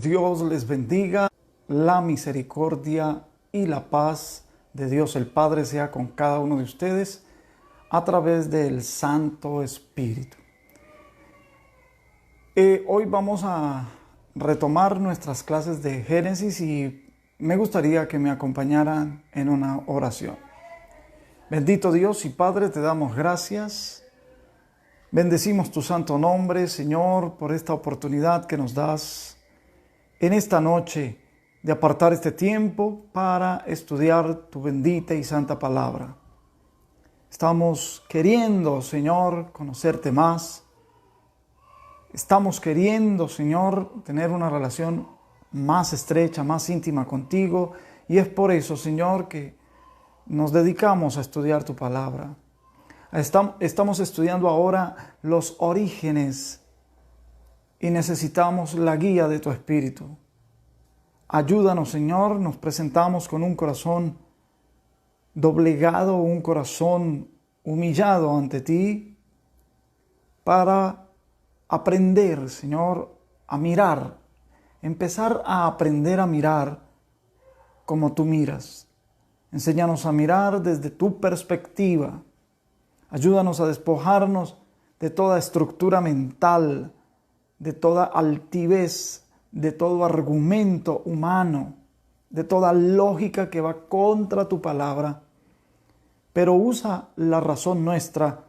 Dios les bendiga, la misericordia y la paz de Dios el Padre sea con cada uno de ustedes a través del Santo Espíritu. Hoy vamos a retomar nuestras clases de Génesis y me gustaría que me acompañaran en una oración. Bendito Dios y Padre, te damos gracias. Bendecimos tu santo nombre, Señor, por esta oportunidad que nos das en esta noche de apartar este tiempo para estudiar tu bendita y santa palabra. Estamos queriendo, Señor, conocerte más. Estamos queriendo, Señor, tener una relación más estrecha, más íntima contigo. Y es por eso, Señor, que nos dedicamos a estudiar tu palabra. Estamos estudiando ahora los orígenes y necesitamos la guía de tu Espíritu. Ayúdanos, Señor, nos presentamos con un corazón doblegado, un corazón humillado ante ti para aprender, Señor, a mirar, empezar a aprender a mirar como tú miras. Enséñanos a mirar desde tu perspectiva. Ayúdanos a despojarnos de toda estructura mental, de toda altivez, de todo argumento humano, de toda lógica que va contra tu palabra, pero usa la razón nuestra,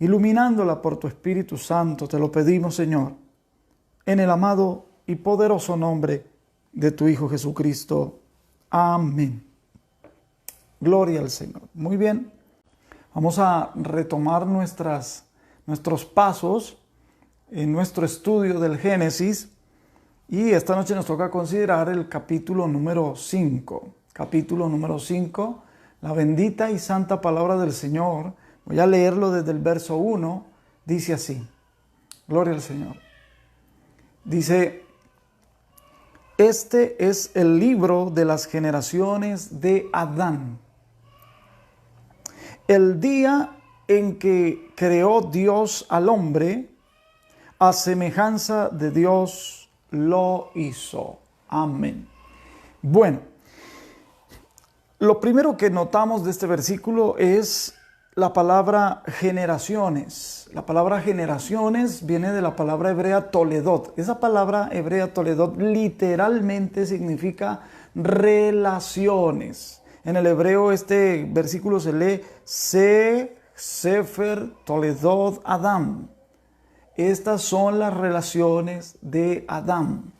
iluminándola por tu Espíritu Santo. Te lo pedimos, Señor, en el amado y poderoso nombre de tu Hijo Jesucristo. Amén. Gloria al Señor. Muy bien, vamos a retomar nuestros pasos en nuestro estudio del Génesis, y esta noche nos toca considerar el capítulo número 5. Capítulo número 5, la bendita y santa palabra del Señor. Voy a leerlo desde el verso 1. Dice así. Gloria al Señor. Dice: este es el libro de las generaciones de Adán. El día en que creó Dios al hombre, a semejanza de Dios lo hizo. Amén. Bueno, lo primero que notamos de este versículo es la palabra generaciones. La palabra generaciones viene de la palabra hebrea toledot. Esa palabra hebrea toledot literalmente significa relaciones. En el hebreo este versículo se lee Sefer Toledot Adam. Estas son las relaciones de Adán.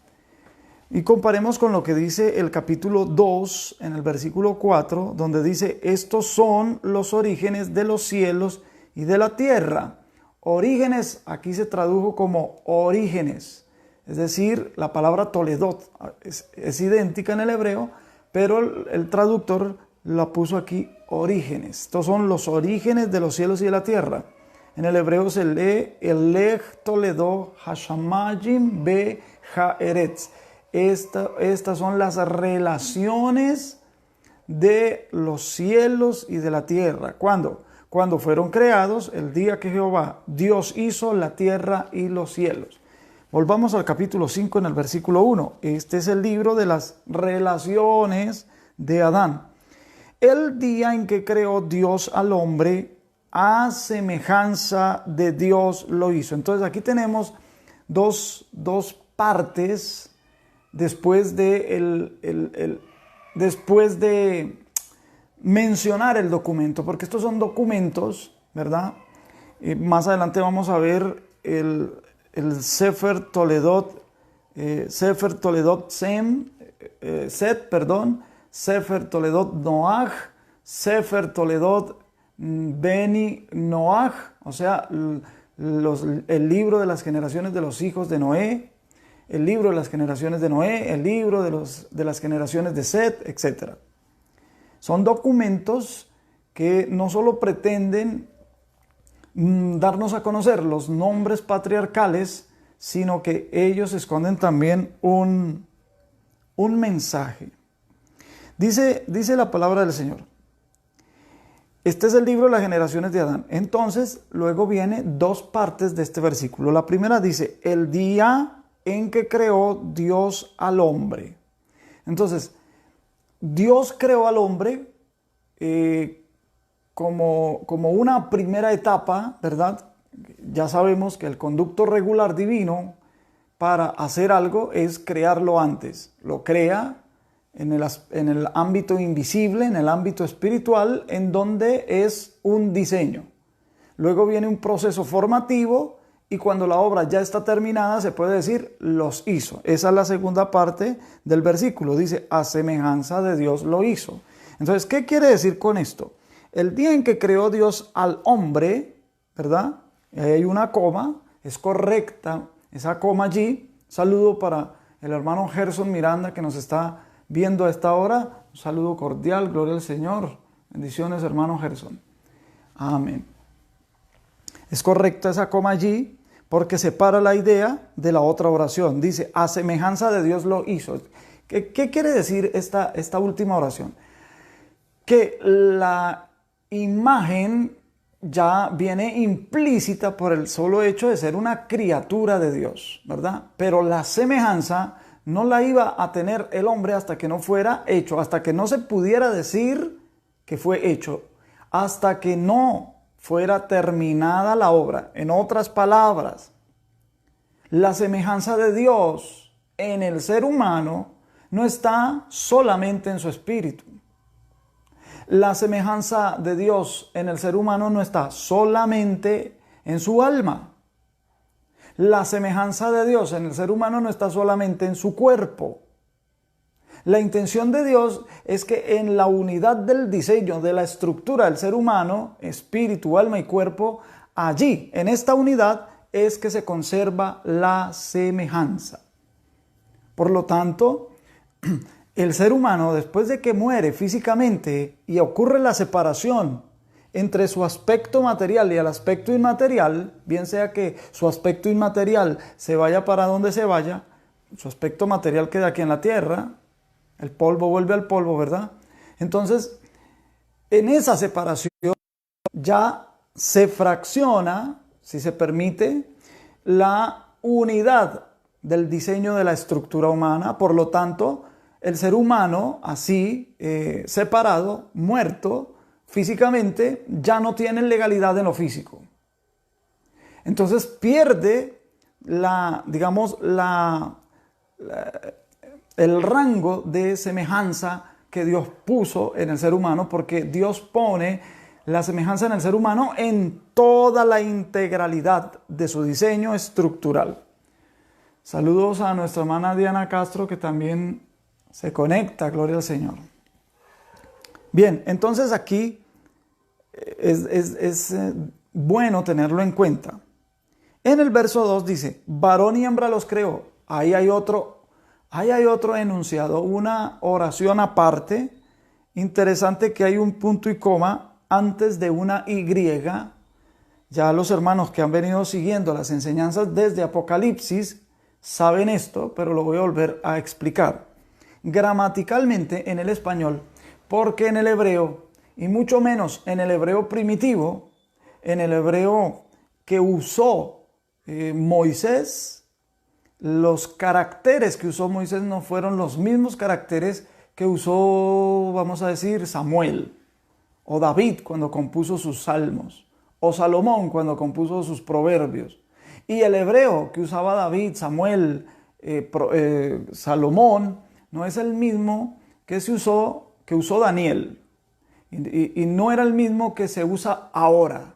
Y comparemos con lo que dice el capítulo 2 en el versículo 4, donde dice: estos son los orígenes de los cielos y de la tierra. Orígenes aquí se tradujo como orígenes. Es decir, la palabra Toledot es idéntica en el hebreo, pero el traductor la puso aquí orígenes. Estos son los orígenes de los cielos y de la tierra. En el hebreo se lee Elech Toledo Hashamayim Be Haaretz. Estas son las relaciones de los cielos y de la tierra. ¿Cuándo? Cuando fueron creados, el día que Jehová, Dios hizo la tierra y los cielos. Volvamos al capítulo 5 en el versículo 1. Este es el libro de las relaciones de Adán. El día en que creó Dios al hombre, a semejanza de Dios lo hizo. Entonces aquí tenemos dos partes después de mencionar el documento, porque estos son documentos, ¿verdad? Más adelante vamos a ver el Sefer Toledot, Set, Sefer Toledot Noach, Sefer Toledot Beni Noach, o sea, el libro de las generaciones de los hijos de Noé, el libro de las generaciones de Noé, el libro de las generaciones de Set, etc. Son documentos que no solo pretenden darnos a conocer los nombres patriarcales, sino que ellos esconden también un mensaje. Dice la palabra del Señor: este es el libro de las generaciones de Adán. Entonces, luego viene dos partes de este versículo. La primera dice: el día en que creó Dios al hombre. Entonces, Dios creó al hombre como una primera etapa, ¿verdad? Ya sabemos que el conducto regular divino para hacer algo es crearlo antes. Lo crea en el ámbito invisible, en el ámbito espiritual, en donde es un diseño. Luego viene un proceso formativo y cuando la obra ya está terminada se puede decir los hizo. Esa es la segunda parte del versículo. Dice, a semejanza de Dios lo hizo. Entonces, ¿qué quiere decir con esto? El día en que creó Dios al hombre, ¿verdad? Ahí hay una coma, es correcta esa coma allí. Saludo para el hermano Gerson Miranda que nos está viendo a esta hora. Un saludo cordial, gloria al Señor. Bendiciones, hermano Gerson. Amén. Es correcta esa coma allí porque separa la idea de la otra oración. Dice, a semejanza de Dios lo hizo. ¿Qué quiere decir esta última oración? Que la imagen ya viene implícita por el solo hecho de ser una criatura de Dios, ¿verdad? Pero la semejanza no la iba a tener el hombre hasta que no fuera hecho, hasta que no se pudiera decir que fue hecho, hasta que no fuera terminada la obra. En otras palabras, la semejanza de Dios en el ser humano no está solamente en su espíritu. La semejanza de Dios en el ser humano no está solamente en su alma. La semejanza de Dios en el ser humano no está solamente en su cuerpo. La intención de Dios es que en la unidad del diseño, de la estructura del ser humano, espíritu, alma y cuerpo, allí, en esta unidad, es que se conserva la semejanza. Por lo tanto, el ser humano, después de que muere físicamente y ocurre la separación entre su aspecto material y el aspecto inmaterial, bien sea que su aspecto inmaterial se vaya para donde se vaya, su aspecto material queda aquí en la tierra, el polvo vuelve al polvo, ¿verdad? Entonces, en esa separación ya se fracciona, si se permite, la unidad del diseño de la estructura humana. Por lo tanto, el ser humano, así separado, muerto físicamente, ya no tiene legalidad en lo físico. Entonces pierde el rango de semejanza que Dios puso en el ser humano, porque Dios pone la semejanza en el ser humano en toda la integralidad de su diseño estructural. Saludos a nuestra hermana Diana Castro, que también se conecta, gloria al Señor. Bien, entonces aquí es bueno tenerlo en cuenta. En el verso 2 dice, varón y hembra los creó. Ahí hay otro enunciado, una oración aparte. Interesante que hay un punto y coma antes de una Y. Ya los hermanos que han venido siguiendo las enseñanzas desde Apocalipsis saben esto, pero lo voy a volver a explicar. Gramaticalmente en el español, porque en el hebreo, y mucho menos en el hebreo primitivo, en el hebreo que usó Moisés, los caracteres que usó Moisés no fueron los mismos caracteres que usó, vamos a decir, Samuel, o David cuando compuso sus salmos, o Salomón cuando compuso sus proverbios. Y el hebreo que usaba David, Samuel, Salomón, no es el mismo que usó Daniel. Y no era el mismo que se usa ahora.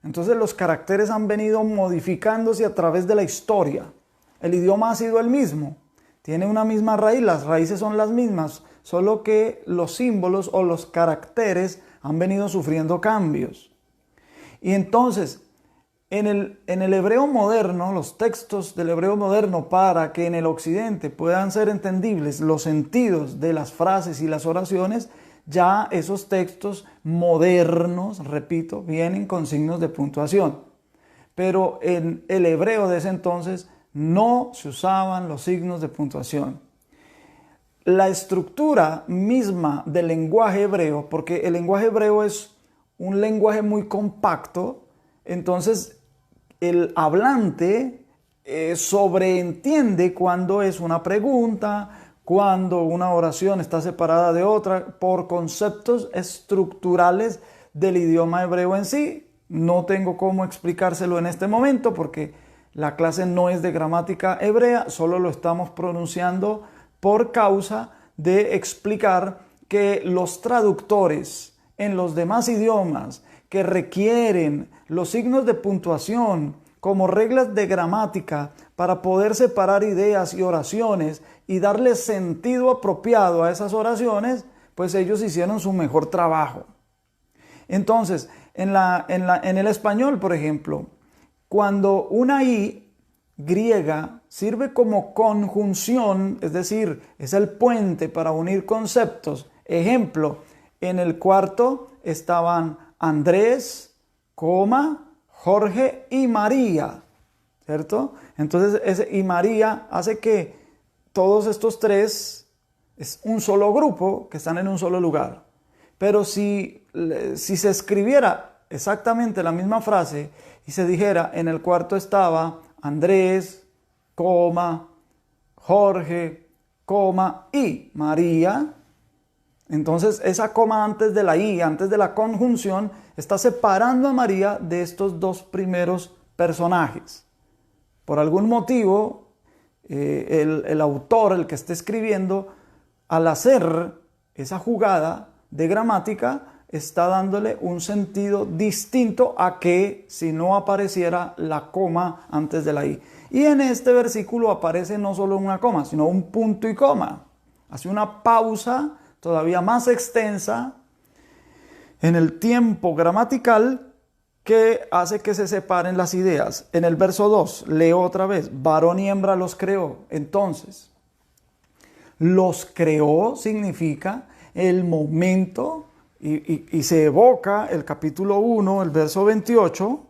Entonces los caracteres han venido modificándose a través de la historia. El idioma ha sido el mismo. Tiene una misma raíz, las raíces son las mismas, solo que los símbolos o los caracteres han venido sufriendo cambios. Y entonces, en el hebreo moderno, los textos del hebreo moderno, para que en el occidente puedan ser entendibles los sentidos de las frases y las oraciones, ya esos textos modernos, repito, vienen con signos de puntuación. Pero en el hebreo de ese entonces no se usaban los signos de puntuación. La estructura misma del lenguaje hebreo, porque el lenguaje hebreo es un lenguaje muy compacto, entonces el hablante sobreentiende cuando es una pregunta, cuando una oración está separada de otra por conceptos estructurales del idioma hebreo en sí. No tengo cómo explicárselo en este momento porque la clase no es de gramática hebrea, solo lo estamos pronunciando por causa de explicar que los traductores en los demás idiomas que requieren los signos de puntuación como reglas de gramática para poder separar ideas y oraciones y darle sentido apropiado a esas oraciones, pues ellos hicieron su mejor trabajo. Entonces, en el español, por ejemplo, cuando una I griega sirve como conjunción, es decir, es el puente para unir conceptos. Ejemplo, en el cuarto estaban Andrés, Jorge y María, ¿cierto? Entonces, ese y María hace que todos estos tres es un solo grupo que están en un solo lugar. Pero si se escribiera exactamente la misma frase y se dijera en el cuarto estaba Andrés, Jorge, y María, entonces esa coma antes de la I, antes de la conjunción, está separando a María de estos dos primeros personajes. Por algún motivo, el autor, el que esté escribiendo, al hacer esa jugada de gramática, está dándole un sentido distinto a que si no apareciera la coma antes de la I. Y en este versículo aparece no solo una coma, sino un punto y coma. Hace una pausa todavía más extensa en el tiempo gramatical que hace que se separen las ideas. En el verso 2, leo otra vez, varón y hembra los creó. Entonces, los creó significa el momento, y se evoca el capítulo 1, el verso 28,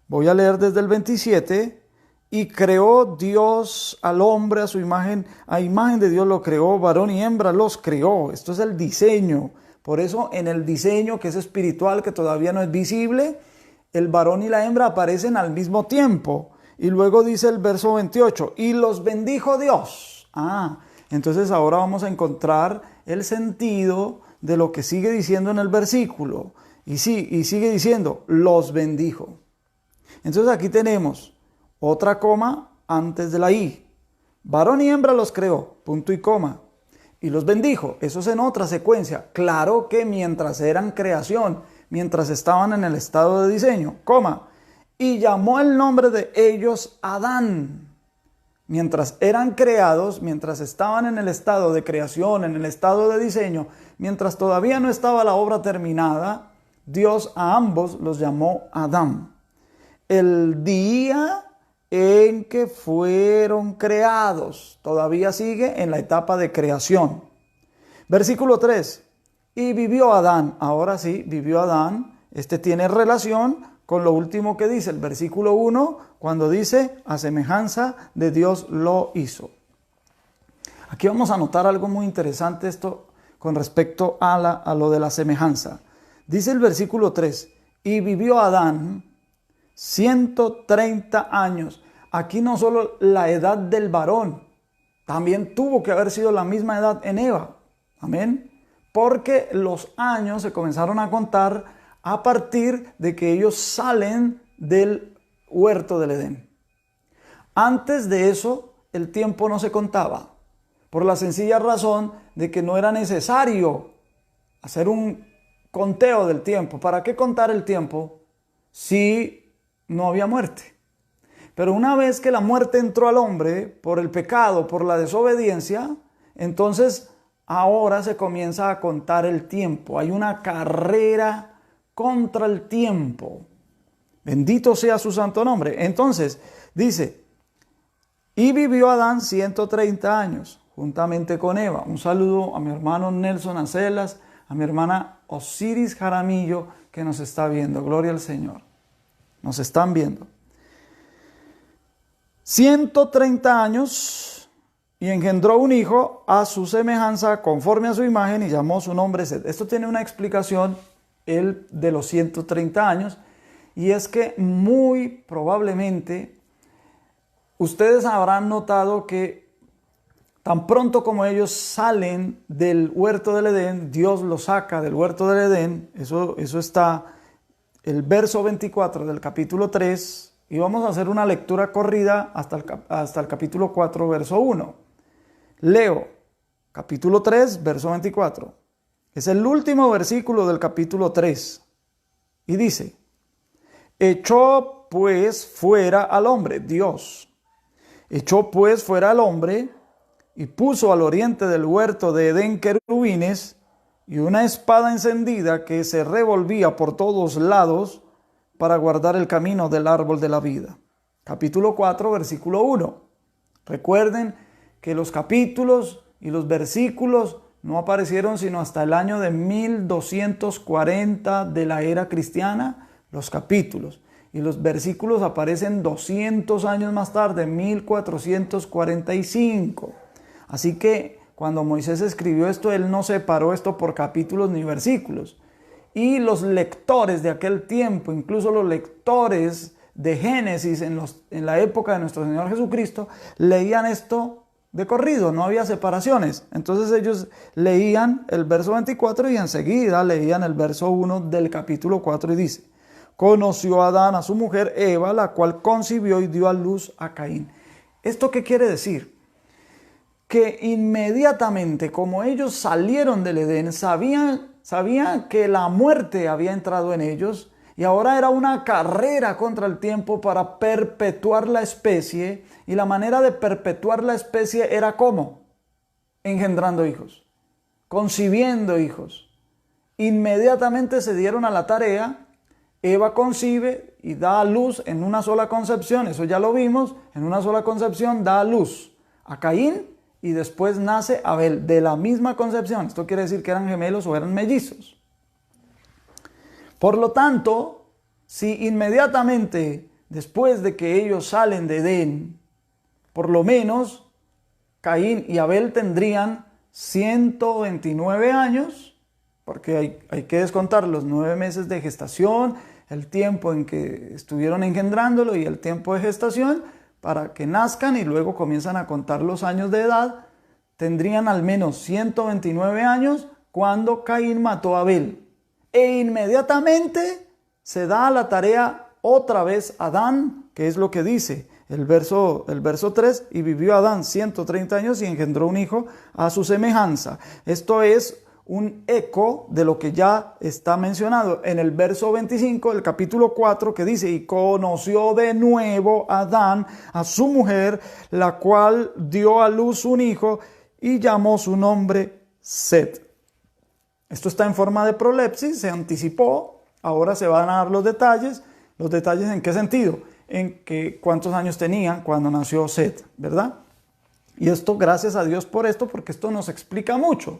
voy a leer desde el 27, y creó Dios al hombre a su imagen, a imagen de Dios lo creó, varón y hembra los creó. Esto es el diseño. Por eso en el diseño que es espiritual, que todavía no es visible, el varón y la hembra aparecen al mismo tiempo. Y luego dice el verso 28, y los bendijo Dios. Entonces ahora vamos a encontrar el sentido de lo que sigue diciendo en el versículo. Y sigue diciendo, los bendijo. Entonces aquí tenemos otra coma antes de la I. Varón y hembra los creó, punto y coma. Y los bendijo. Eso es en otra secuencia. Claro que mientras eran creación, mientras estaban en el estado de diseño, coma. Y llamó el nombre de ellos Adán. Mientras eran creados, mientras estaban en el estado de creación, en el estado de diseño, mientras todavía no estaba la obra terminada, Dios a ambos los llamó Adán. El día en que fueron creados, todavía sigue en la etapa de creación. Versículo 3, y vivió Adán, ahora sí, vivió Adán, tiene relación con lo último que dice el versículo 1, cuando dice, a semejanza de Dios lo hizo. Aquí vamos a notar algo muy interesante esto con respecto a lo de la semejanza. Dice el versículo 3, y vivió Adán 130 años. Aquí no solo la edad del varón, también tuvo que haber sido la misma edad en Eva. Amén. Porque los años se comenzaron a contar a partir de que ellos salen del huerto del Edén. Antes de eso, el tiempo no se contaba, por la sencilla razón de que no era necesario hacer un conteo del tiempo. ¿Para qué contar el tiempo si no había muerte? Pero una vez que la muerte entró al hombre por el pecado, por la desobediencia, entonces ahora se comienza a contar el tiempo. Hay una carrera contra el tiempo. Bendito sea su santo nombre. Entonces, dice, y vivió Adán 130 años, juntamente con Eva. Un saludo a mi hermano Nelson Acelas, a mi hermana Osiris Jaramillo, que nos está viendo. Gloria al Señor. Nos están viendo. 130 años y engendró un hijo a su semejanza, conforme a su imagen, y llamó su nombre Set. Esto tiene una explicación, el de los 130 años, y es que muy probablemente Ustedes habrán notado que tan pronto como ellos salen del huerto del Edén, Dios los saca del huerto del Edén. Eso está el verso 24 del capítulo 3. Y vamos a hacer una lectura corrida hasta el capítulo 4, verso 1. Leo, capítulo 3, verso 24. Es el último versículo del capítulo 3. Y dice: echó pues fuera al hombre, Dios. Echó pues fuera al hombre y puso al oriente del huerto de Edén querubines y una espada encendida que se revolvía por todos lados para guardar el camino del árbol de la vida. Capítulo 4, versículo 1. Recuerden que los capítulos y los versículos no aparecieron sino hasta el año de 1240 de la era cristiana, los capítulos. Y los versículos aparecen 200 años más tarde, 1445. Así que cuando Moisés escribió esto, él no separó esto por capítulos ni versículos. Y los lectores de aquel tiempo, incluso los lectores de Génesis en la época de nuestro Señor Jesucristo, leían esto de corrido, no había separaciones. Entonces ellos leían el verso 24 y enseguida leían el verso 1 del capítulo 4 y dice: conoció Adán a su mujer Eva, la cual concibió y dio a luz a Caín. ¿Esto qué quiere decir? Que inmediatamente como ellos salieron del Edén, sabían que la muerte había entrado en ellos y ahora era una carrera contra el tiempo para perpetuar la especie. Y la manera de perpetuar la especie era ¿cómo? Engendrando hijos, concibiendo hijos. Inmediatamente se dieron a la tarea. Eva concibe y da a luz en una sola concepción, eso ya lo vimos, en una sola concepción da a luz a Caín y después nace Abel, de la misma concepción. Esto quiere decir que eran gemelos o eran mellizos. Por lo tanto, si inmediatamente después de que ellos salen de Edén, por lo menos Caín y Abel tendrían 129 años, porque hay que descontar los 9 meses de gestación, el tiempo en que estuvieron engendrándolo y el tiempo de gestación, para que nazcan y luego comienzan a contar los años de edad. Tendrían al menos 129 años cuando Caín mató a Abel. E inmediatamente se da a la tarea otra vez Adán, que es lo que dice el verso 3, y vivió Adán 130 años y engendró un hijo a su semejanza. Esto es un eco de lo que ya está mencionado en el verso 25 del capítulo 4, que dice: y conoció de nuevo Adán a su mujer, la cual dio a luz un hijo y llamó su nombre Set. Esto está en forma de prolepsis, se anticipó, ahora se van a dar los detalles. ¿Los detalles en qué sentido? En que cuántos años tenían cuando nació Set, ¿verdad? Y esto, gracias a Dios por esto, porque esto nos explica mucho.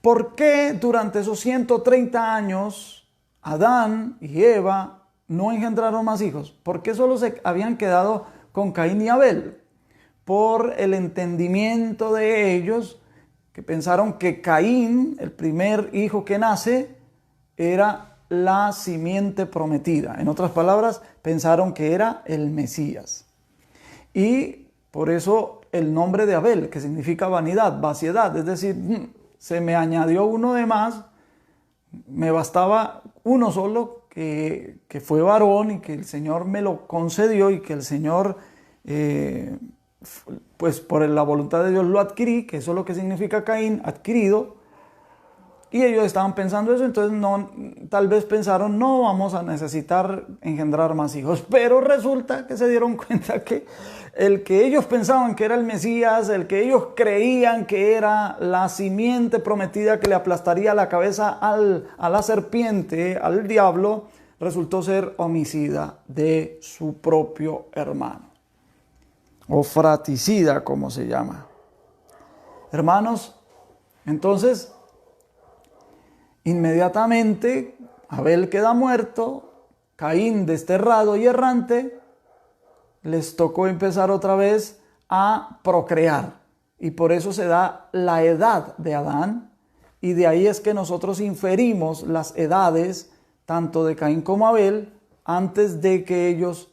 ¿Por qué durante esos 130 años Adán y Eva no engendraron más hijos? ¿Por qué solo se habían quedado con Caín y Abel? Por el entendimiento de ellos, que pensaron que Caín, el primer hijo que nace, era la simiente prometida. En otras palabras, pensaron que era el Mesías. Y por eso el nombre de Abel, que significa vanidad, vaciedad, es decir, se me añadió uno de más, me bastaba uno solo que fue varón y que el Señor me lo concedió y que el Señor, pues por la voluntad de Dios lo adquirí, que eso es lo que significa Caín, adquirido. Y ellos estaban pensando eso, entonces tal vez pensaron, no vamos a necesitar engendrar más hijos. Pero resulta que se dieron cuenta que el que ellos pensaban que era el Mesías, el que ellos creían que era la simiente prometida que le aplastaría la cabeza a la serpiente, al diablo, resultó ser homicida de su propio hermano. O fratricida, como se llama. Hermanos, entonces, inmediatamente Abel queda muerto, Caín desterrado y errante, les tocó empezar otra vez a procrear. Y por eso se da la edad de Adán, y de ahí es que nosotros inferimos las edades tanto de Caín como Abel antes de que ellos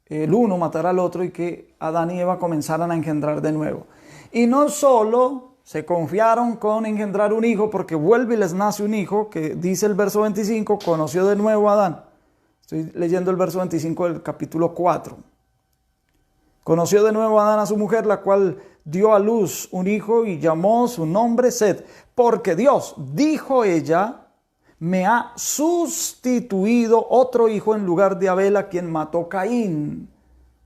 el uno matar al otro y que Adán y Eva comenzaran a engendrar de nuevo. Y no solo se confiaron con engendrar un hijo, porque vuelve y les nace un hijo, que dice el verso 25, conoció de nuevo a Adán. Estoy leyendo el verso 25 del capítulo 4. Conoció de nuevo Adán a su mujer, la cual dio a luz un hijo y llamó su nombre Set, porque Dios, dijo ella, me ha sustituido otro hijo en lugar de Abel, a quien mató Caín.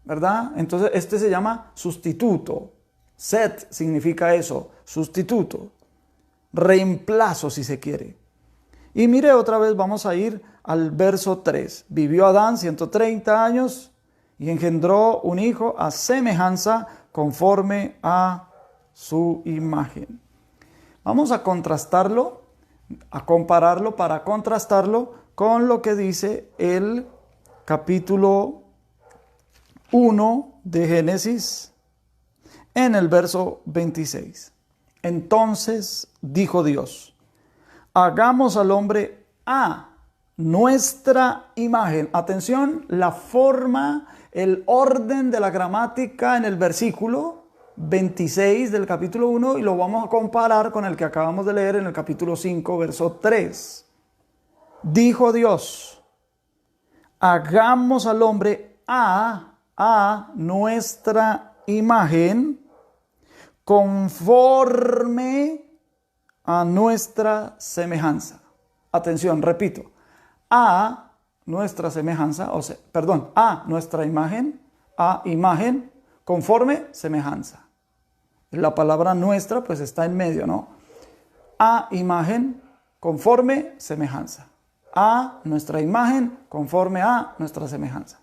¿Verdad? Entonces este se llama sustituto. Set significa eso, sustituto. Reemplazo, si se quiere. Y mire, otra vez vamos a ir al verso 3. Vivió Adán 130 años y engendró un hijo a semejanza conforme a su imagen. Vamos a contrastarlo, a compararlo para contrastarlo con lo que dice el capítulo 1 de Génesis en el verso 26. Entonces dijo Dios, hagamos al hombre a nuestra imagen. Atención, la forma, el orden de la gramática en el versículo 26 del capítulo 1 y lo vamos a comparar con el que acabamos de leer en el capítulo 5, verso 3. Dijo Dios, hagamos al hombre a nuestra imagen conforme a nuestra semejanza. Atención, repito, a nuestra semejanza, a nuestra imagen, a imagen, conforme semejanza. La palabra nuestra pues está en medio, ¿no? A imagen, conforme semejanza. A nuestra imagen, conforme a nuestra semejanza.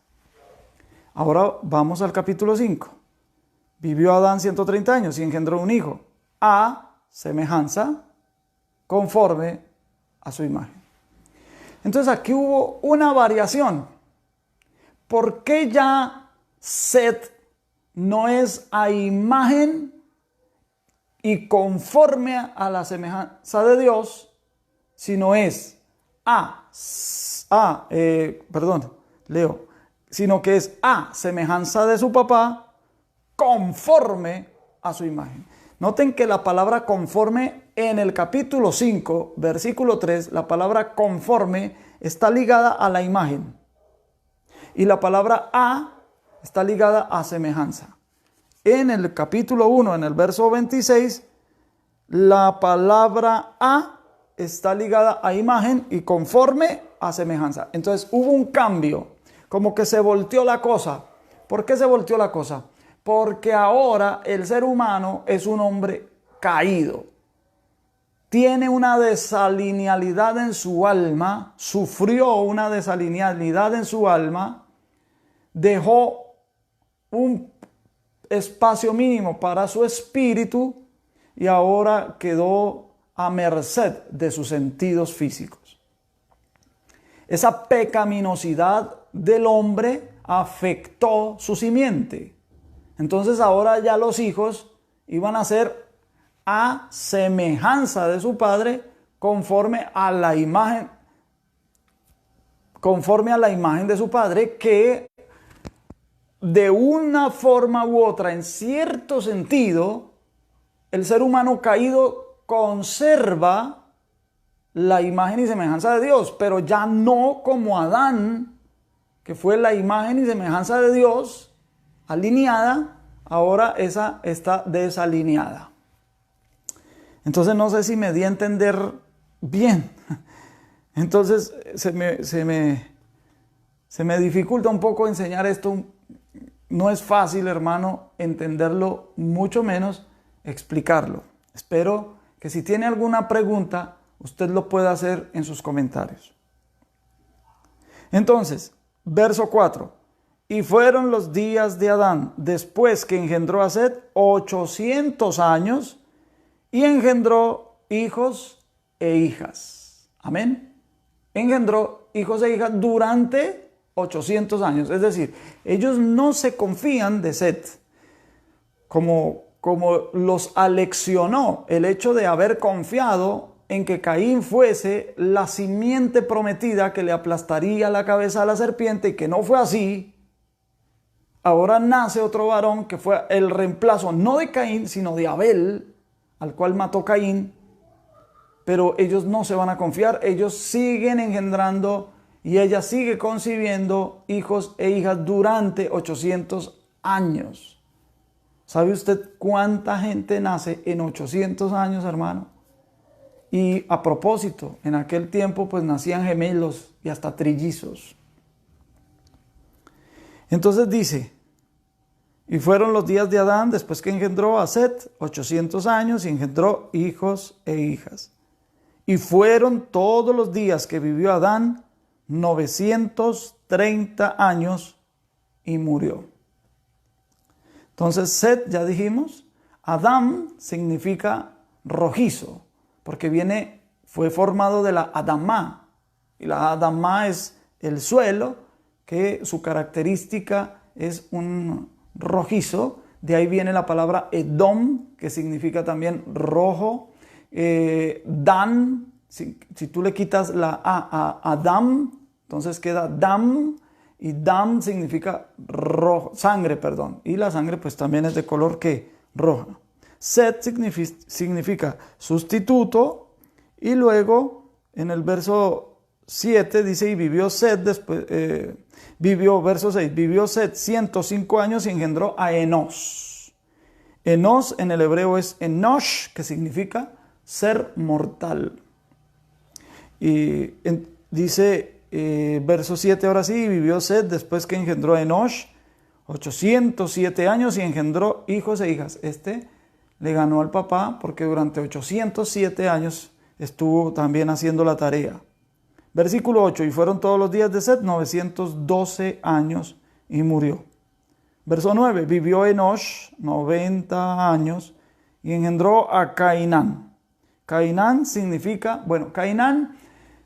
Ahora vamos al capítulo 5. Vivió Adán 130 años y engendró un hijo. A semejanza, conforme a su imagen. Entonces aquí hubo una variación. ¿Por qué ya Set no es a imagen y conforme a la semejanza de Dios, sino es sino que es a semejanza de su papá, conforme a su imagen? Noten que la palabra conforme en el capítulo 5, versículo 3, la palabra conforme está ligada a la imagen. Y la palabra a está ligada a semejanza. En el capítulo 1, en el verso 26, la palabra a está ligada a imagen y conforme a semejanza. Entonces hubo un cambio, como que se volteó la cosa. ¿Por qué se volteó la cosa? Porque ahora el ser humano es un hombre caído. Tiene una desalinealidad en su alma, sufrió una desalinealidad en su alma, dejó un espacio mínimo para su espíritu y ahora quedó a merced de sus sentidos físicos. Esa pecaminosidad del hombre afectó su simiente. Entonces ahora ya los hijos iban a ser a semejanza de su padre, conforme a la imagen de su padre, que de una forma u otra, en cierto sentido, el ser humano caído conserva la imagen y semejanza de Dios, pero ya no como Adán, que fue la imagen y semejanza de Dios, alineada, ahora esa está desalineada. Entonces no sé si me di a entender bien. Entonces se me dificulta un poco enseñar esto. No es fácil, hermano, entenderlo, mucho menos explicarlo. Espero que si tiene alguna pregunta, usted lo pueda hacer en sus comentarios. Entonces, verso 4. Y fueron los días de Adán, después que engendró a Set, 800 años, y engendró hijos e hijas. Amén. Engendró hijos e hijas durante 800 años. Es decir, ellos no se confían de Set, como los aleccionó el hecho de haber confiado en que Caín fuese la simiente prometida que le aplastaría la cabeza a la serpiente, y que no fue así. ahora nace otro varón que fue el reemplazo no de Caín, sino de Abel, al cual mató Caín. Pero ellos no se van a confiar, ellos siguen engendrando y ella sigue concibiendo hijos e hijas durante 800 años. ¿Sabe usted cuánta gente nace en 800 años, hermano? Y a propósito, en aquel tiempo pues nacían gemelos y hasta trillizos. Entonces dice, y fueron los días de Adán después que engendró a Set, 800 años, y engendró hijos e hijas. Y fueron todos los días que vivió Adán 930 años y murió. Entonces Set, ya dijimos, Adán significa rojizo, porque fue formado de la Adamá. Y la Adamá es el suelo, que su característica es un rojizo. De ahí viene la palabra Edom, que significa también rojo. Dan, si tú le quitas la A Adam, entonces queda Dam, y Dam significa rojo, sangre, perdón. Y la sangre pues también es de color ¿qué? Roja. Set significa sustituto, y luego en el verso 7 dice, y vivió Set después, verso 6, vivió Set 105 años y engendró a Enos. Enos en el hebreo es Enosh, que significa ser mortal. Y dice verso 7 ahora sí, vivió Set después que engendró a Enosh 807 años y engendró hijos e hijas. Le ganó al papá porque durante 807 años estuvo también haciendo la tarea. Versículo 8, y fueron todos los días de Set 912 años y murió. Verso 9, vivió Enosh 90 años y engendró a Cainán. Cainán significa, Cainán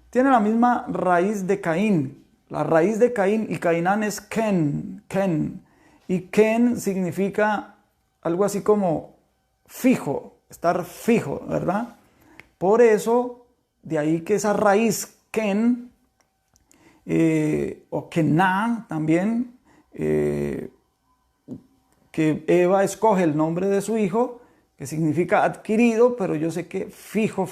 tiene la misma raíz de Caín. La raíz de Caín y Cainán es Ken. Y Ken significa algo así como fijo, estar fijo, ¿verdad? Por eso, de ahí que esa raíz Ken, o Kená también, que Eva escoge el nombre de su hijo, que significa adquirido, pero yo sé que fijo,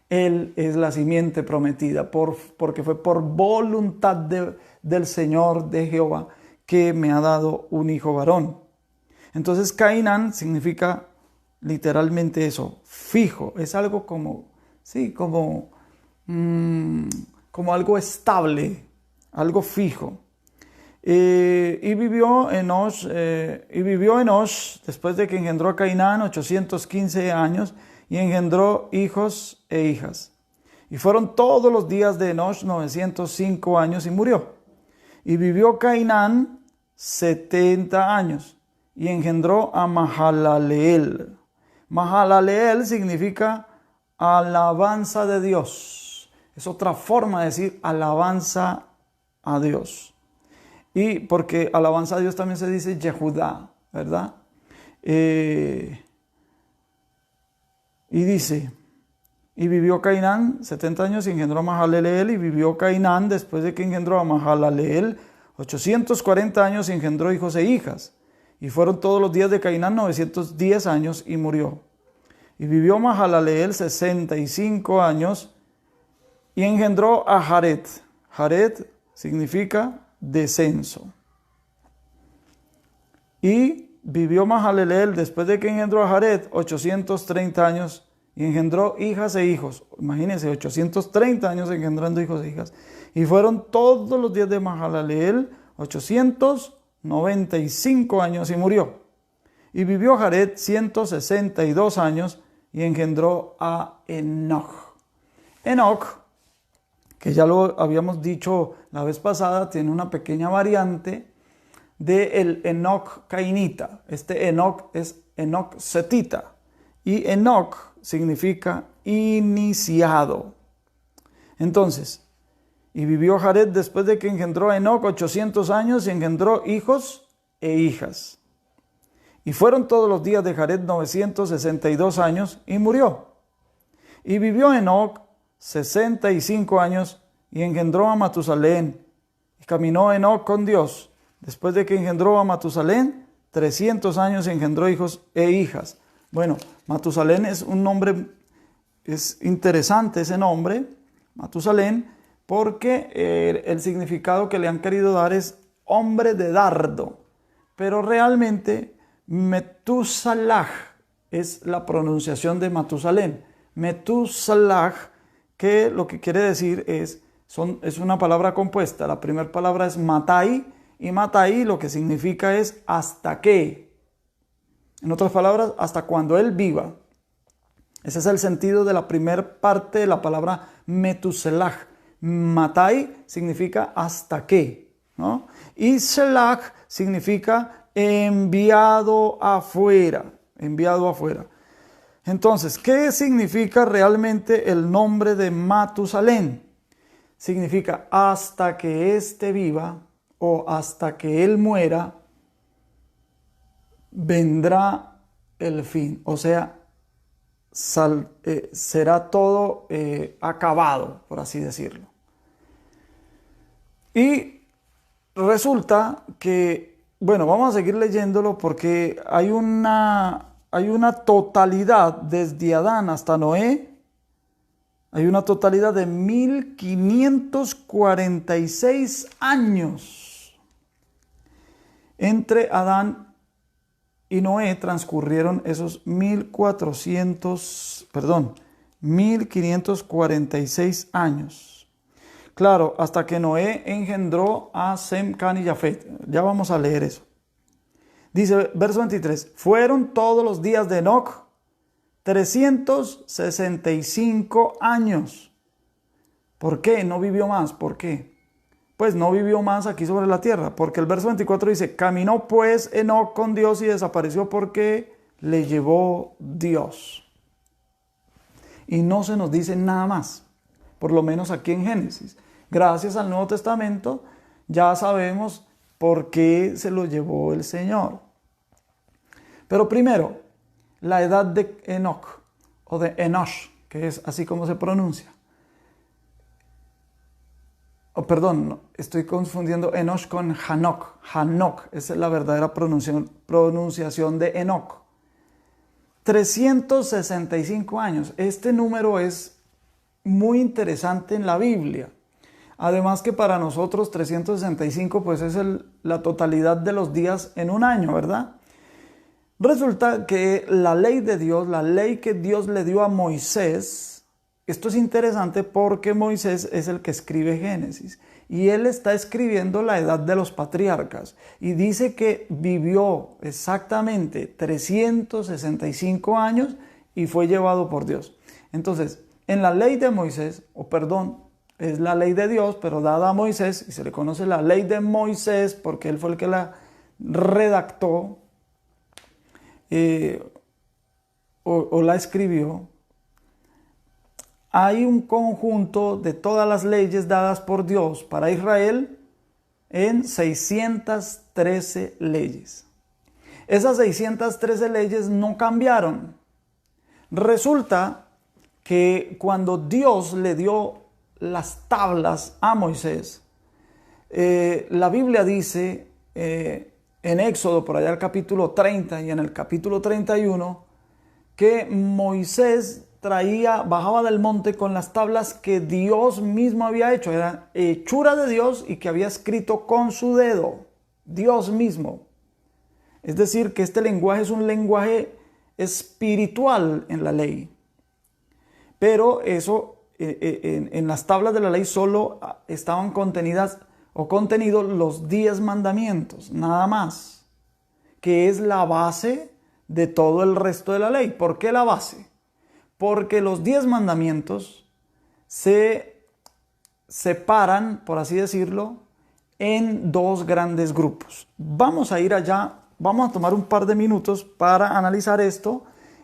él es la simiente prometida, porque fue por voluntad del Señor, de Jehová, que me ha dado un hijo varón. Entonces Cainán significa literalmente eso, fijo, es algo como algo estable, algo fijo. Y vivió Enosh después de que engendró a Cainán 815 años y engendró hijos e hijas. Y fueron todos los días de Enosh 905 años y murió. Y vivió Cainán 70 años y engendró a Mahalaleel. Mahalaleel significa alabanza de Dios. Es otra forma de decir alabanza a Dios. Y porque alabanza a Dios también se dice Yehudá, ¿verdad? Y dice, y vivió Cainán 70 años y engendró a Mahalaleel, y vivió Cainán después de que engendró a Mahalaleel 840 años y engendró hijos e hijas. Y fueron todos los días de Cainán 910 años y murió. Y vivió Mahalaleel 65 años y engendró a Jared. Jared significa descenso. Y vivió Mahalaleel después de que engendró a Jared 830 años y engendró hijas e hijos. Imagínense, 830 años engendrando hijos e hijas. Y fueron todos los días de Mahalaleel 895 años y murió. Y vivió Jared 162 años y engendró a Enoch. Enoch, que ya lo habíamos dicho la vez pasada, tiene una pequeña variante del Enoch cainita. Enoch es Enoch setita. Y Enoch significa iniciado. Entonces, y vivió Jared después de que engendró a Enoch 800 años y engendró hijos e hijas. Y fueron todos los días de Jared 962 años y murió. Y vivió Enoch 65 años y engendró a Matusalén. Y caminó Enoch con Dios Después de que engendró a Matusalén, 300 años engendró hijos e hijas. Bueno, Matusalén es un nombre, es interesante ese nombre, Matusalén, porque el significado que le han querido dar es hombre de dardo. Pero realmente Metusalah es la pronunciación de Matusalén. Metusalah, que lo que quiere decir es una palabra compuesta. La primera palabra es matai, y matai lo que significa es hasta que. En otras palabras, hasta cuando él viva. Ese es el sentido de la primera parte de la palabra Metuselah. Matai significa hasta que, ¿no? Y Selah significa enviado afuera, enviado afuera. Entonces, ¿qué significa realmente el nombre de Matusalén? Significa hasta que éste viva o hasta que él muera, vendrá el fin. O sea, será todo acabado, por así decirlo. Y resulta que, bueno, vamos a seguir leyéndolo porque hay una totalidad desde Adán hasta Noé. Hay una totalidad de 1546 años. Entre Adán y Noé transcurrieron esos 1546 años. Claro, hasta que Noé engendró a Sem, Can y Jafet. Ya vamos a leer eso. Dice, verso 23, fueron todos los días de Enoc 365 años. ¿Por qué? No vivió más. ¿Por qué? Pues no vivió más aquí sobre la tierra. Porque el verso 24 dice, caminó pues Enoc con Dios y desapareció porque le llevó Dios. Y no se nos dice nada más. Por lo menos aquí en Génesis. Gracias al Nuevo Testamento ya sabemos por qué se lo llevó el Señor. Pero primero, la edad de Enoc o de Enosh, que es así como se pronuncia. Perdón, estoy confundiendo Enosh con Hanok. Hanok es la verdadera pronunciación de Enoc. 365 años. Este número es muy interesante en la Biblia. Además que para nosotros 365 pues es la totalidad de los días en un año, ¿verdad? Resulta que la ley de Dios, la ley que Dios le dio a Moisés, esto es interesante porque Moisés es el que escribe Génesis y él está escribiendo la edad de los patriarcas y dice que vivió exactamente 365 años y fue llevado por Dios. Entonces, en la ley de Moisés, es la ley de Dios, pero dada a Moisés, y se le conoce la ley de Moisés porque él fue el que la redactó o la escribió. Hay un conjunto de todas las leyes dadas por Dios para Israel en 613 leyes. Esas 613 leyes no cambiaron. Resulta que cuando Dios le dio las tablas a Moisés, la Biblia dice en Éxodo, por allá el capítulo 30 y en el capítulo 31, que Moisés bajaba del monte con las tablas que Dios mismo había hecho, era hechura de Dios y que había escrito con su dedo, Dios mismo. Es decir, que este lenguaje es un lenguaje espiritual en la ley. Pero eso, en las tablas de la ley solo estaban contenidos los 10 mandamientos, nada más, que es la base de todo el resto de la ley. ¿Por qué la base? Porque los 10 mandamientos se separan, por así decirlo, en dos grandes grupos. Vamos a ir allá, vamos a tomar un par de minutos para analizar esto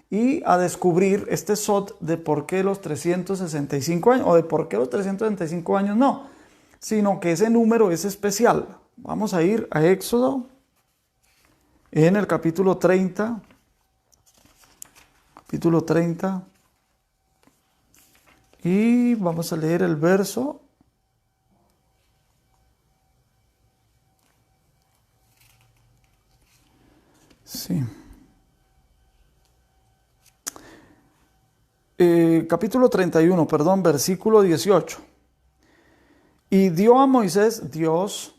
y a descubrir este sot de por qué los 365 años, o de por qué los 365 años no, sino que ese número es especial. Vamos a ir a Éxodo en el capítulo 30. Capítulo 30. Y vamos a leer el verso capítulo 31, perdón, versículo 18. Y dio a Moisés Dios,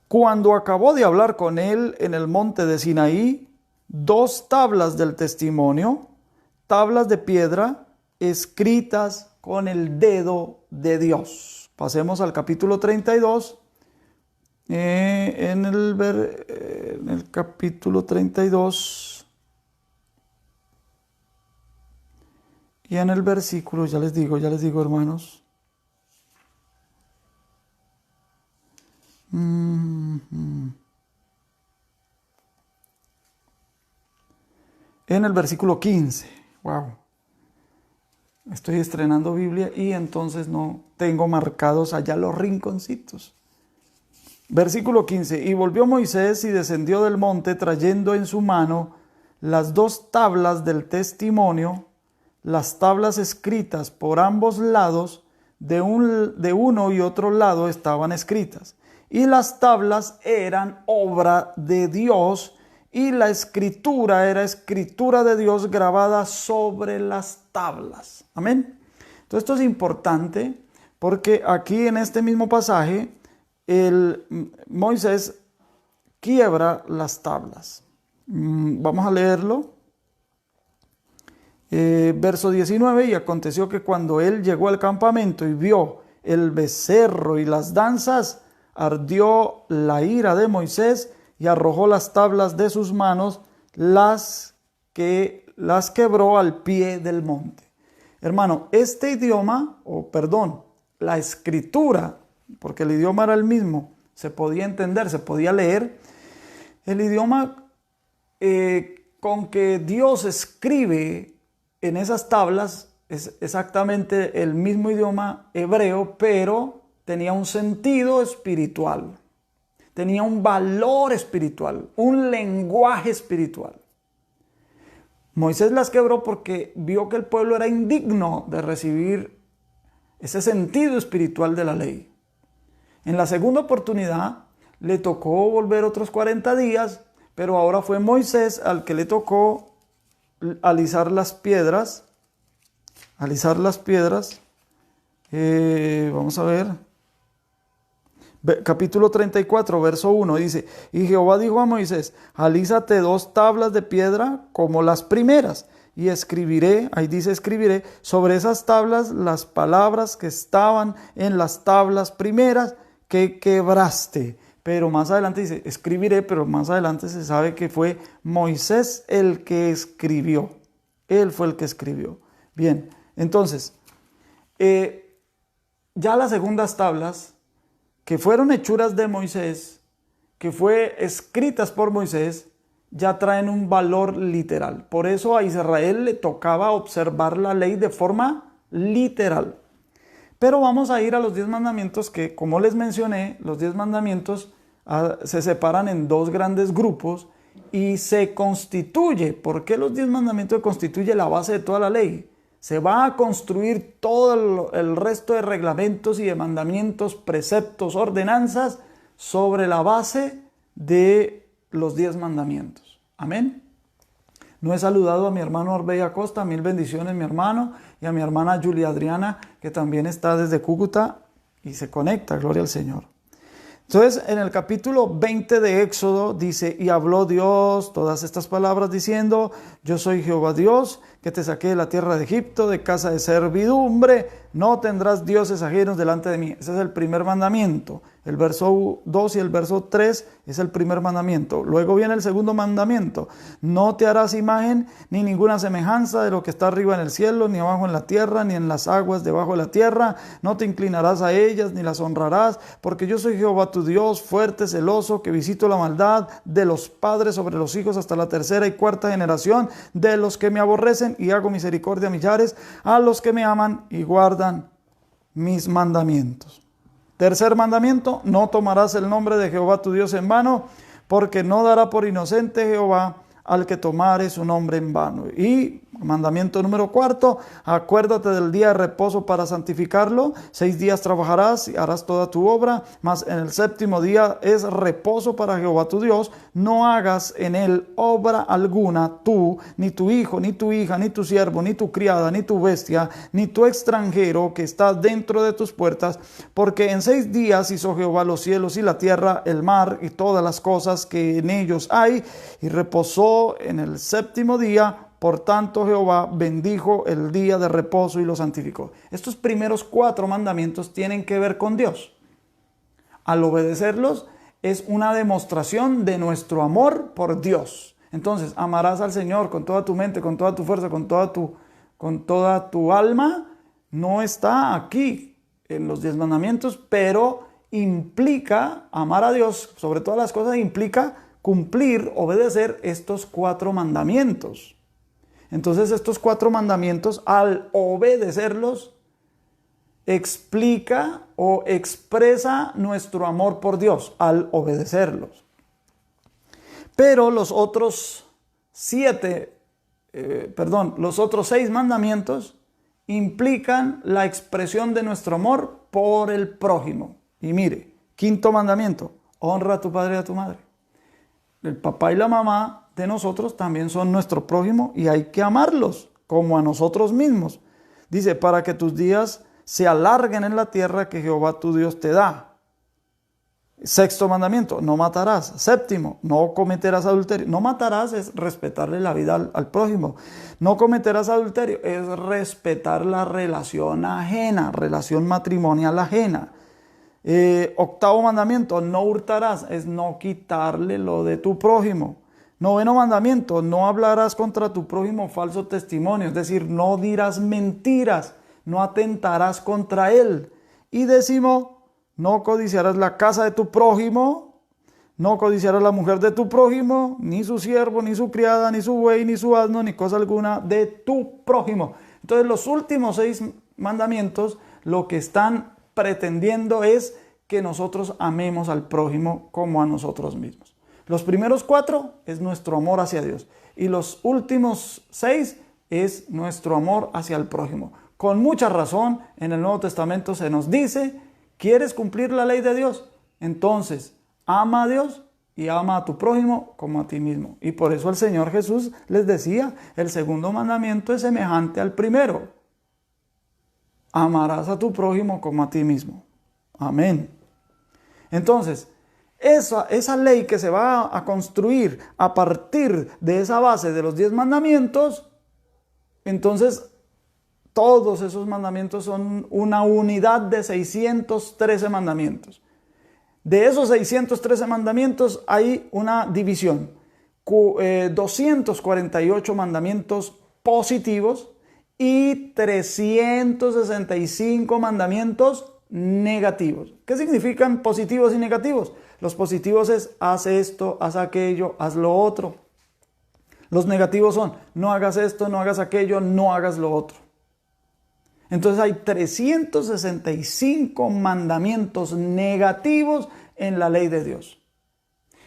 cuando acabó de hablar con él en el monte de Sinaí, 2 tablas del testimonio, tablas de piedra, escritas con el dedo de Dios. Pasemos al capítulo 32. En el capítulo 32 y en el versículo, ya les digo, hermanos. En el versículo 15. Wow. Estoy estrenando Biblia y entonces no tengo marcados allá los rinconcitos. Versículo 15. Y volvió Moisés y descendió del monte trayendo en su mano las 2 tablas del testimonio, las tablas escritas por ambos lados, de uno y otro lado estaban escritas. Y las tablas eran obra de Dios, y la escritura era escritura de Dios grabada sobre las tablas. Amén. Entonces esto es importante porque aquí en este mismo pasaje Moisés quiebra las tablas. Vamos a leerlo. Verso 19. Y aconteció que cuando él llegó al campamento y vio el becerro y las danzas, ardió la ira de Moisés y arrojó las tablas de sus manos, las quebró al pie del monte. Hermano, este idioma, la escritura, porque el idioma era el mismo, se podía entender, se podía leer. El idioma con que Dios escribe en esas tablas es exactamente el mismo idioma hebreo, pero tenía un sentido espiritual, tenía un valor espiritual, un lenguaje espiritual. Moisés las quebró porque vio que el pueblo era indigno de recibir ese sentido espiritual de la ley. En la segunda oportunidad le tocó volver otros 40 días, pero ahora fue Moisés al que le tocó alisar las piedras. Vamos a ver. Capítulo 34, verso 1 dice: y Jehová dijo a Moisés: alízate 2 tablas de piedra como las primeras, y escribiré, ahí dice escribiré, sobre esas tablas las palabras que estaban en las tablas primeras que quebraste. Pero más adelante dice escribiré, pero más adelante se sabe que fue Moisés el que escribió. Él fue el que escribió. Bien, entonces, ya las segundas tablas, que fueron hechuras de Moisés, que fue escritas por Moisés, ya traen un valor literal. Por eso a Israel le tocaba observar la ley de forma literal. Pero vamos a ir a los 10 mandamientos que, como les mencioné, los 10 mandamientos se separan en 2 grandes grupos y se constituye. ¿Por qué los 10 mandamientos constituye la base de toda la ley? Se va a construir todo el resto de reglamentos y de mandamientos, preceptos, ordenanzas sobre la base de los 10 mandamientos. Amén. No he saludado a mi hermano Arbey Acosta, 1000 bendiciones mi hermano, y a mi hermana Julia Adriana, que también está desde Cúcuta y se conecta, gloria al Señor. Entonces, en el capítulo 20 de Éxodo dice: y habló Dios todas estas palabras diciendo: yo soy Jehová Dios, que te saqué de la tierra de Egipto, de casa de servidumbre, no tendrás dioses ajenos delante de mí. Ese es el primer mandamiento. El verso 2 y el verso 3 es el primer mandamiento. Luego viene el segundo mandamiento: no te harás imagen ni ninguna semejanza de lo que está arriba en el cielo, ni abajo en la tierra, ni en las aguas debajo de la tierra. No te inclinarás a ellas, ni las honrarás, porque yo soy Jehová tu Dios, fuerte, celoso, que visito la maldad de los padres sobre los hijos hasta la 3ª y 4ª generación de los que me aborrecen, y hago misericordia a millares, a los que me aman y guardan mis mandamientos. Tercer mandamiento: no tomarás el nombre de Jehová tu Dios en vano, porque no dará por inocente Jehová al que tomare su nombre en vano. Y Mandamiento número 4, acuérdate del día de reposo para santificarlo. 6 días trabajarás y harás toda tu obra, mas en el séptimo día es reposo para Jehová tu Dios. No hagas en él obra alguna, tú, ni tu hijo, ni tu hija, ni tu siervo, ni tu criada, ni tu bestia, ni tu extranjero que está dentro de tus puertas, porque en 6 días hizo Jehová los cielos y la tierra, el mar y todas las cosas que en ellos hay, y reposó en el séptimo día. Por tanto, Jehová bendijo el día de reposo y lo santificó. Estos primeros 4 mandamientos tienen que ver con Dios. Al obedecerlos es una demostración de nuestro amor por Dios. Entonces, amarás al Señor con toda tu mente, con toda tu fuerza, con toda tu alma. No está aquí en los 10 mandamientos, pero implica amar a Dios sobre todas las cosas, implica cumplir, obedecer estos 4 mandamientos. Entonces estos 4 mandamientos, al obedecerlos, explica o expresa nuestro amor por Dios al obedecerlos. Pero los otros 6 mandamientos implican la expresión de nuestro amor por el prójimo. Y mire, 5.º mandamiento, honra a tu padre y a tu madre. El papá y la mamá de nosotros también son nuestro prójimo y hay que amarlos como a nosotros mismos. Dice, para que tus días se alarguen en la tierra que Jehová tu Dios te da. 6.º mandamiento, no matarás. 7.º, no cometerás adulterio. No matarás es respetarle la vida al prójimo. No cometerás adulterio es respetar la relación ajena, relación matrimonial ajena. 8.º mandamiento, no hurtarás, es no quitarle lo de tu prójimo. 9.º mandamiento, no hablarás contra tu prójimo falso testimonio, es decir, no dirás mentiras, no atentarás contra él. Y 10.º, no codiciarás la casa de tu prójimo, no codiciarás la mujer de tu prójimo, ni su siervo, ni su criada, ni su buey, ni su asno, ni cosa alguna de tu prójimo. Entonces los últimos 6 mandamientos lo que están pretendiendo es que nosotros amemos al prójimo como a nosotros mismos. Los primeros 4 es nuestro amor hacia Dios y los últimos 6 es nuestro amor hacia el prójimo. Con mucha razón en el Nuevo Testamento se nos dice, ¿quieres cumplir la ley de Dios? Entonces ama a Dios y ama a tu prójimo como a ti mismo. Y por eso el Señor Jesús les decía, el 2.º mandamiento es semejante al primero. Amarás a tu prójimo como a ti mismo. Amén. Entonces, esa ley que se va a construir a partir de esa base de los 10 mandamientos, entonces todos esos mandamientos son una unidad de 613 mandamientos. De esos 613 mandamientos hay una división. 248 mandamientos positivos y 365 mandamientos negativos. ¿Qué significan positivos y negativos? Los positivos es haz esto, haz aquello, haz lo otro. Los negativos son no hagas esto, no hagas aquello, no hagas lo otro. Entonces hay 365 mandamientos negativos en la ley de Dios.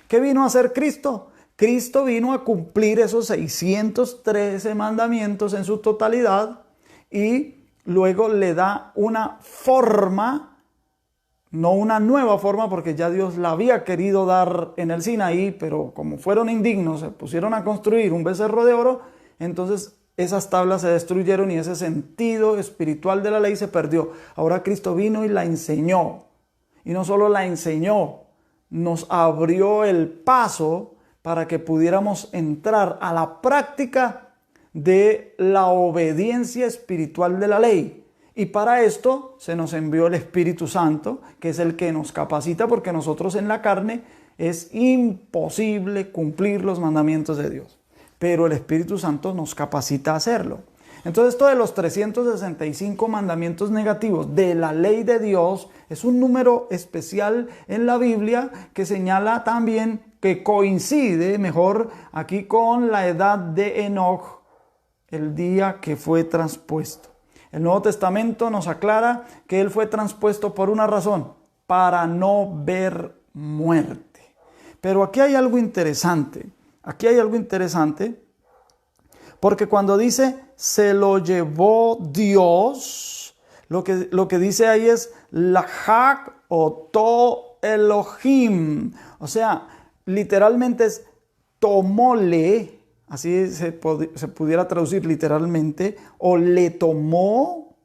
¿Qué vino a hacer Cristo? Cristo vino a cumplir esos 613 mandamientos en su totalidad y luego le da una forma, no una nueva forma porque ya Dios la había querido dar en el Sinaí, pero como fueron indignos, se pusieron a construir un becerro de oro, entonces esas tablas se destruyeron y ese sentido espiritual de la ley se perdió. Ahora Cristo vino y la enseñó. Y no solo la enseñó, nos abrió el paso para que pudiéramos entrar a la práctica de la obediencia espiritual de la ley. Y para esto se nos envió el Espíritu Santo, que es el que nos capacita, porque nosotros en la carne es imposible cumplir los mandamientos de Dios. Pero el Espíritu Santo nos capacita a hacerlo. Entonces, esto de los 365 mandamientos negativos de la ley de Dios es un número especial en la Biblia que señala también que coincide mejor aquí con la edad de Enoc, el día que fue transpuesto. El Nuevo Testamento nos aclara que él fue transpuesto por una razón, para no ver muerte. Pero aquí hay algo interesante. Porque cuando dice se lo llevó Dios, lo que dice ahí es Lahak oto Elohim. O sea, literalmente es tomóle, así se pudiera traducir literalmente, o le tomó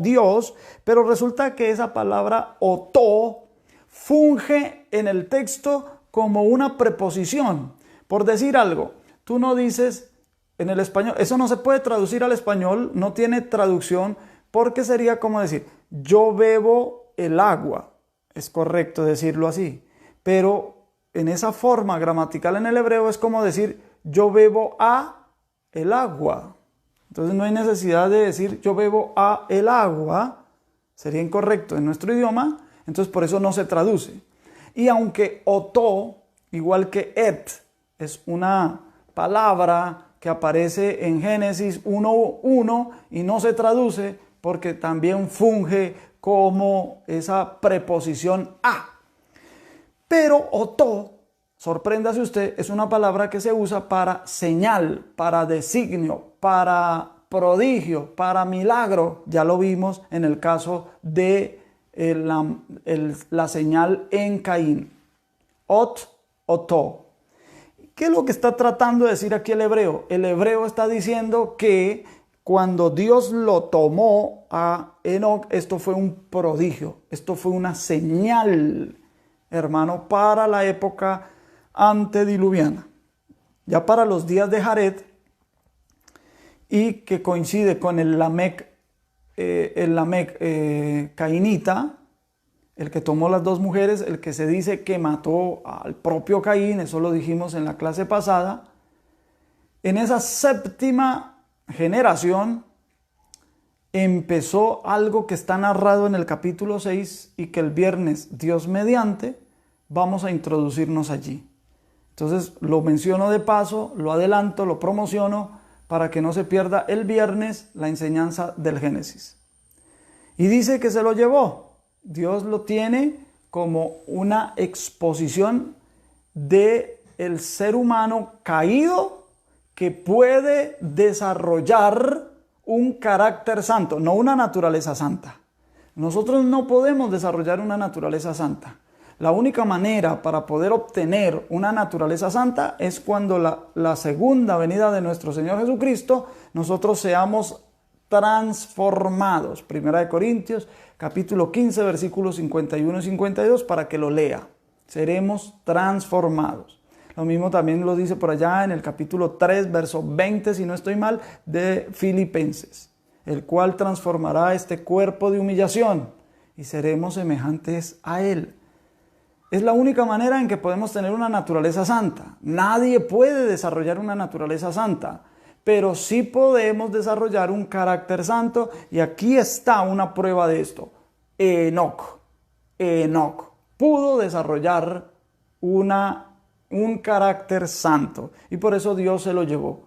Dios, pero resulta que esa palabra oto funge en el texto como una preposición. Por decir algo, tú no dices en el español, eso no se puede traducir al español, no tiene traducción, porque sería como decir, yo bebo el agua. Es correcto decirlo así, pero en esa forma gramatical en el hebreo es como decir, yo bebo a el agua. Entonces no hay necesidad de decir, yo bebo a el agua, sería incorrecto en nuestro idioma, entonces por eso no se traduce. Y aunque oto, igual que et, es una palabra que aparece en Génesis 1:1 y no se traduce porque también funge como esa preposición a. Pero oto, sorpréndase usted, es una palabra que se usa para señal, para designio, para prodigio, para milagro. Ya lo vimos en el caso de la señal en Caín. Oto. ¿Qué es lo que está tratando de decir aquí el hebreo? El hebreo está diciendo que cuando Dios lo tomó a Enoc, esto fue un prodigio, esto fue una señal, hermano, para la época antediluviana. Ya para los días de Jared, y que coincide con el Lamec cainita, el que tomó las dos mujeres, el que se dice que mató al propio Caín, eso lo dijimos en la clase pasada. En esa séptima generación empezó algo que está narrado en el capítulo 6 y que el viernes, Dios mediante, vamos a introducirnos allí. Entonces lo menciono de paso, lo adelanto, lo promociono para que no se pierda el viernes la enseñanza del Génesis. Y dice que se lo llevó. Dios lo tiene como una exposición de el ser humano caído que puede desarrollar un carácter santo, no una naturaleza santa. Nosotros no podemos desarrollar una naturaleza santa. La única manera para poder obtener una naturaleza santa es cuando la segunda venida de nuestro Señor Jesucristo, nosotros seamos transformados. Primera de Corintios, capítulo 15, versículos 51 y 52, para que lo lea. Seremos transformados. Lo mismo también lo dice por allá en el capítulo 3, verso 20, si no estoy mal, de Filipenses, el cual transformará este cuerpo de humillación y seremos semejantes a Él. Es la única manera en que podemos tener una naturaleza santa. Nadie puede desarrollar una naturaleza santa, pero sí podemos desarrollar un carácter santo, y aquí está una prueba de esto. Enoc pudo desarrollar un carácter santo, y por eso Dios se lo llevó.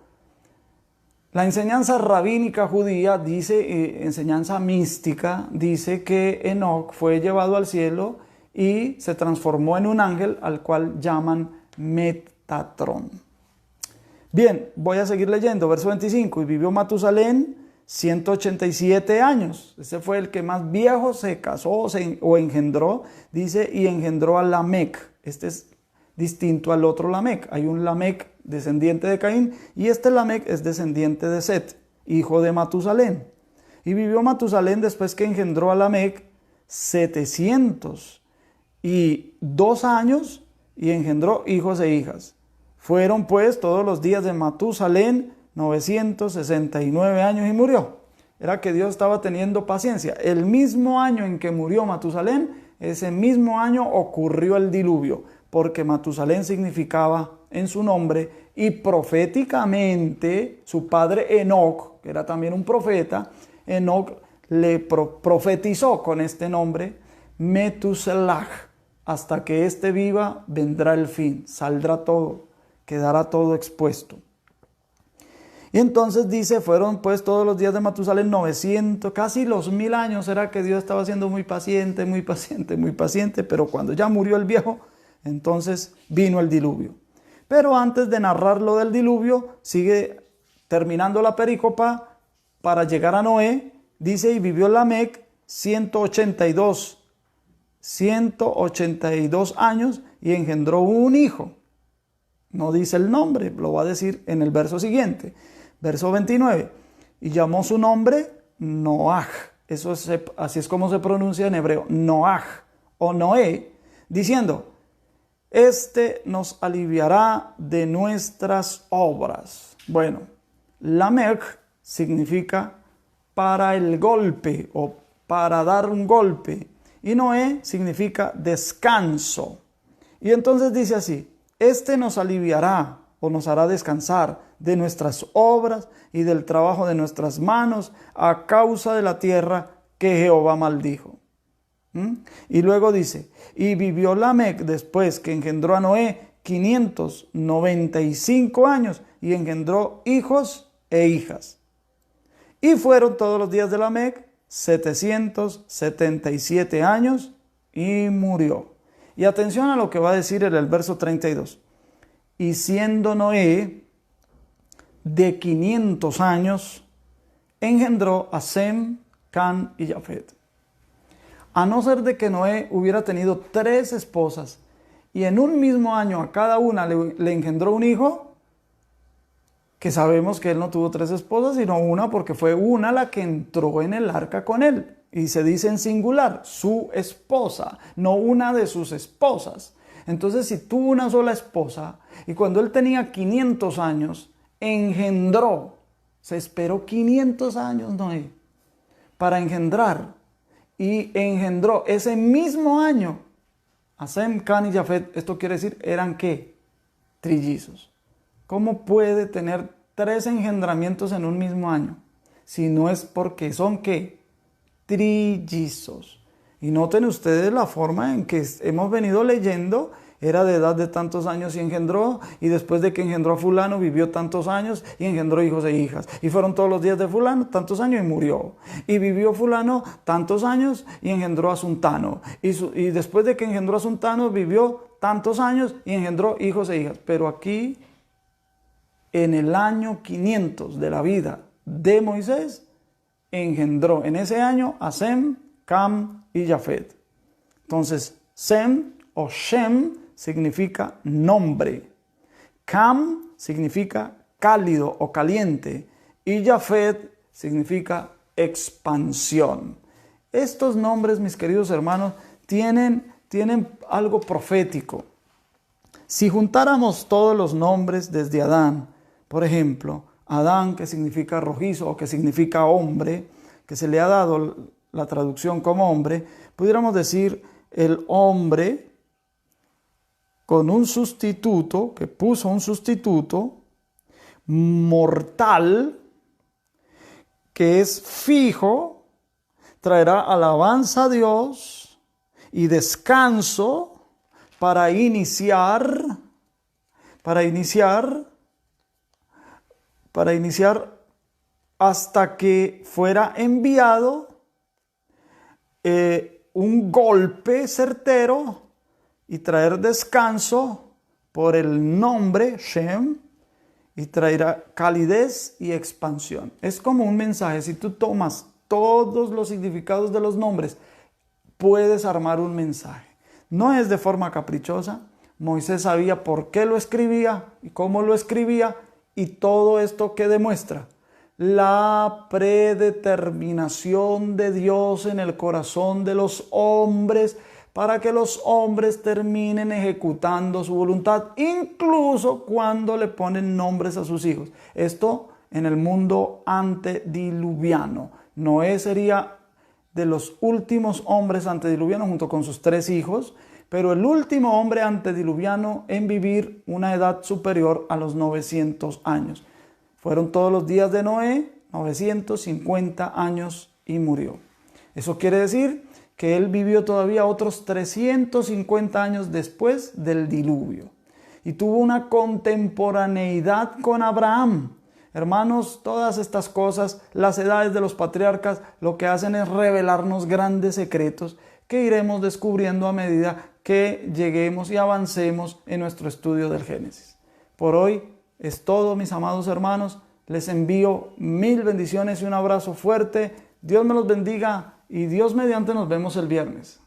La enseñanza rabínica judía dice, enseñanza mística, dice que Enoc fue llevado al cielo y se transformó en un ángel al cual llaman Metatrón. Bien, voy a seguir leyendo, verso 25. Y vivió Matusalén 187 años. Ese fue el que más viejo se casó o engendró. Dice, y engendró a Lamec. Este es distinto al otro Lamec. Hay un Lamec descendiente de Caín, y este Lamec es descendiente de Set, hijo de Matusalén. Y vivió Matusalén después que engendró a Lamec 702 años, y engendró hijos e hijas. Fueron pues todos los días de Matusalén 969 años y murió. Era que Dios estaba teniendo paciencia. El mismo año en que murió Matusalén, ese mismo año ocurrió el diluvio, porque Matusalén significaba en su nombre, y proféticamente su padre Enoc, que era también un profeta, Enoc le profetizó con este nombre, Metuselah, hasta que éste viva vendrá el fin, saldrá todo, quedará todo expuesto. Y entonces dice, fueron pues todos los días de Matusalén 900, casi los 1000 años. Era que Dios estaba siendo muy paciente, pero cuando ya murió el viejo, entonces vino el diluvio. Pero antes de narrar lo del diluvio, sigue terminando la perícopa, para llegar a Noé, dice, y vivió Lamec 182 años y engendró un hijo. No dice el nombre, lo va a decir en el verso siguiente. Verso 29. Y llamó su nombre Noaj. Así es como se pronuncia en hebreo. Noaj o Noé, diciendo, este nos aliviará de nuestras obras. Bueno, Lamec significa para el golpe o para dar un golpe. Y Noé significa descanso. Y entonces dice así, este nos aliviará o nos hará descansar de nuestras obras y del trabajo de nuestras manos a causa de la tierra que Jehová maldijo. Y luego dice, y vivió Lamec después que engendró a Noé 595 años y engendró hijos e hijas. Y fueron todos los días de Lamec 777 años y murió. Y atención a lo que va a decir en el verso 32. Y siendo Noé de 500 años, engendró a Sem, Can y Jafet. A no ser de que Noé hubiera tenido 3 esposas y en un mismo año a cada una le engendró un hijo, que sabemos que él no tuvo 3 esposas, sino una, porque fue una la que entró en el arca con él. Y se dice en singular, su esposa, no una de sus esposas. Entonces, si tuvo una sola esposa y cuando él tenía 500 años, engendró, se esperó 500 años Noé para engendrar, y engendró ese mismo año a Sem, Can y Jafet. Esto quiere decir, ¿eran qué? Trillizos. ¿Cómo puede tener 3 engendramientos en un mismo año? Si no es porque son ¿qué? Trillizos. Y noten ustedes la forma en que hemos venido leyendo. Era de edad de tantos años y engendró, y después de que engendró a fulano vivió tantos años y engendró hijos e hijas. Y fueron todos los días de fulano tantos años y murió. Y vivió fulano tantos años y engendró a Suntano. Y después de que engendró a Suntano vivió tantos años y engendró hijos e hijas. Pero aquí, en el año 500 de la vida de Moisés, engendró en ese año a Sem, Cam y Jafet. Entonces, Sem o Shem significa nombre. Cam significa cálido o caliente. Y Jafet significa expansión. Estos nombres, mis queridos hermanos, tienen algo profético. Si juntáramos todos los nombres desde Adán, por ejemplo, Adán, que significa rojizo o que significa hombre, que se le ha dado la traducción como hombre, pudiéramos decir el hombre con un sustituto, que puso un sustituto, mortal, que es fijo, traerá alabanza a Dios y descanso para iniciar hasta que fuera enviado un golpe certero y traer descanso por el nombre Shem, y traerá calidez y expansión. Es como un mensaje. Si tú tomas todos los significados de los nombres, puedes armar un mensaje. No es de forma caprichosa. Moisés sabía por qué lo escribía y cómo lo escribía, y todo esto que demuestra la predeterminación de Dios en el corazón de los hombres, para que los hombres terminen ejecutando su voluntad, incluso cuando le ponen nombres a sus hijos. Esto en el mundo antediluviano. Noé sería de los últimos hombres antediluvianos junto con sus 3 hijos, pero el último hombre antediluviano en vivir una edad superior a los 900 años. Fueron todos los días de Noé 950 años y murió. Eso quiere decir que él vivió todavía otros 350 años después del diluvio. Y tuvo una contemporaneidad con Abraham. Hermanos, todas estas cosas, las edades de los patriarcas, lo que hacen es revelarnos grandes secretos que iremos descubriendo a medida que lleguemos y avancemos en nuestro estudio del Génesis. Por hoy es todo, mis amados hermanos. Les envío mil bendiciones y un abrazo fuerte. Dios me los bendiga y Dios mediante nos vemos el viernes.